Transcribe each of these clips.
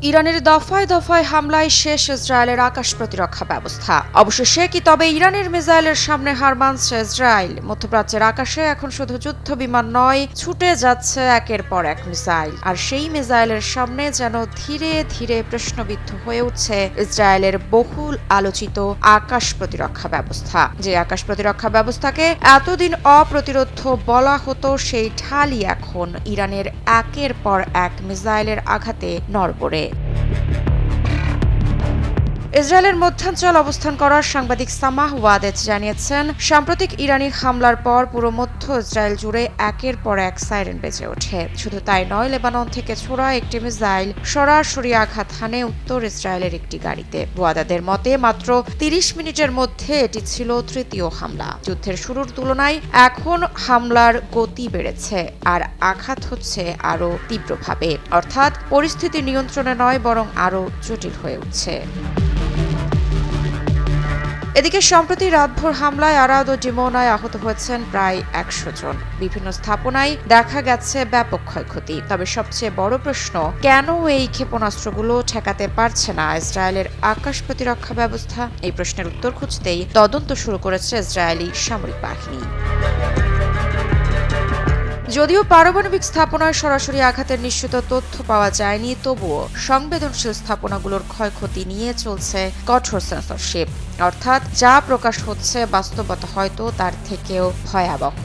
ইরানের দফায় দফায় হামলায় শেষ ইসরায়েলের আকাশ প্রতিরক্ষা ব্যবস্থা। অবশেষে কি তবে ইরানের মিসাইলের সামনে হার মানছে ইসরায়েল? মধ্যপ্রাচ্যের আকাশে এখন শুধু যুদ্ধ বিমান নয়, ছুটে যাচ্ছে একের পর এক মিসাইল। আর সেই মিসাইলের সামনে যেন ধীরে ধীরে প্রশ্নবিদ্ধ হয়ে উঠছে ইসরায়েলের বহুল আলোচিত আকাশ প্রতিরক্ষা ব্যবস্থা। যে আকাশ প্রতিরক্ষা ব্যবস্থাকে এতদিন অপ্রতিরোধ্য বলা হতো, সেই ঢালই এখন ইরানের একের পর এক মিসাইলের আঘাতে নড়বড়ে। ইসরায়েলের মধ্যাঞ্চল অবস্থান করার সাংবাদিক সামাহ ওয়াদেজ জানিয়েছেন, সাম্প্রতিক ইরানি হামলার পর পুরো মধ্য ইসরায়েল জুড়ে একের পর এক সাইরেন বেজে ওঠে। শুধু তাই নয়, লেবানন থেকে ছোড়া একটি মিসাইল সরাসরি আঘাত হানে উত্তর ইসরায়েলের একটি গাড়িতে। ওয়াদাদের মতে মাত্র ৩০ মিনিটের মধ্যে এটি ছিল তৃতীয় হামলা। যুদ্ধের শুরুর তুলনায় এখন হামলার গতি বেড়েছে আর আঘাত হচ্ছে আরও তীব্রভাবে, অর্থাৎ পরিস্থিতি নিয়ন্ত্রণে নয়, বরং আরও জটিল হয়ে উঠছে। এদিকে সম্প্রতি রাতভর হামলায় আরাদ ও ডিমোনায় আহত হয়েছেন প্রায় ১০০ জন। বিভিন্ন স্থাপনায় দেখা গেছে ব্যাপক ক্ষয়ক্ষতি। তবে সবচেয়ে বড় প্রশ্ন, কেন এই ক্ষেপণাস্ত্রগুলো ঠেকাতে পারছে না ইসরায়েলের আকাশ প্রতিরক্ষা ব্যবস্থা? এই প্রশ্নের উত্তর খুঁজতেই তদন্ত শুরু করেছে ইসরায়েলি সামরিক বাহিনী। যদিও পারমাণবিক স্থাপনায় সরাসরি আঘাতের নিশ্চিত তথ্য পাওয়া যায়নি, তবুও সংবেদনশীল স্থাপনাগুলোর ক্ষয়ক্ষতি নিয়ে চলছে কঠোর সেন্সরশিপ, অর্থাৎ যা প্রকাশ হচ্ছে বাস্তবতা হয়তো তার থেকেও ভয়াবহ।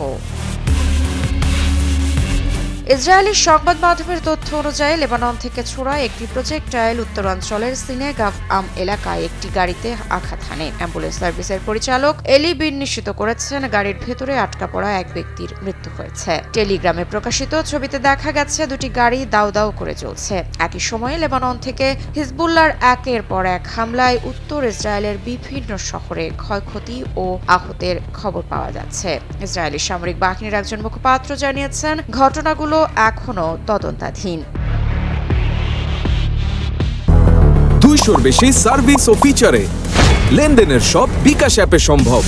ইসরায়েলি সংবাদ মাধ্যমের তথ্য অনুযায়ী লেবানন থেকে ছোড়া একটি প্রজেক্টাইল উত্তরাঞ্চলের সিনেগাভ আম এলাকায় একটি গাড়িতে আঘাত হানে। অ্যাম্বুলেন্স সার্ভিসের পরিচালক এলি বিন নিশ্চিত করেছেন, গাড়ির ভেতরে আটকা পড়া এক ব্যক্তির মৃত্যু হয়েছে। টেলিগ্রামে প্রকাশিত ছবিতে দেখা গেছে দুটি গাড়ি দাউ দাউ করে চলছে। একই সময়ে লেবানন থেকে হিজবুল্লাহর একের পর এক হামলায় উত্তর ইসরায়েলের বিভিন্ন শহরে ক্ষয়ক্ষতি ও আহতের খবর পাওয়া যাচ্ছে। ইসরায়েলি সামরিক বাহিনীর একজন মুখপাত্র জানিয়েছেন, ঘটনাগুলো এখনো তদন্তাধীন। ২০০-র বেশি সার্ভিস ও ফিচারে লেনদেনের সব বিকাশ অ্যাপে সম্ভব।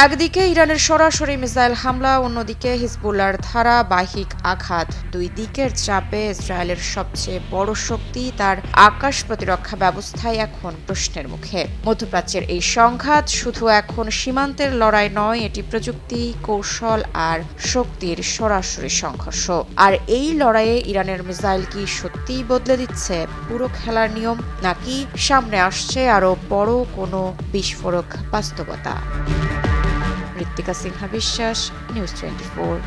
একদিকে ইরানের সরাসরি মিসাইল হামলা, অন্যদিকে হিজবুল্লাহর ধারাবাহিক আঘাত। দুই দিকের চাপে ইসরায়েলের সবচেয়ে বড় শক্তি তার আকাশ প্রতিরক্ষা ব্যবস্থায় এখন প্রশ্নের মুখে। মধ্যপ্রাচ্যের এই সংঘাত শুধু এখন সীমান্তের লড়াই নয়, এটি প্রযুক্তি, কৌশল আর শক্তির সরাসরি সংঘর্ষ। আর এই লড়াইয়ে ইরানের মিসাইল কি সত্যিই বদলে দিচ্ছে পুরো খেলার নিয়ম, নাকি সামনে আসছে আরো বড় কোনো বিস্ফোরক বাস্তবতা? ঋত্বিকা সিনহা বিশ্বাস, নিউজ 24।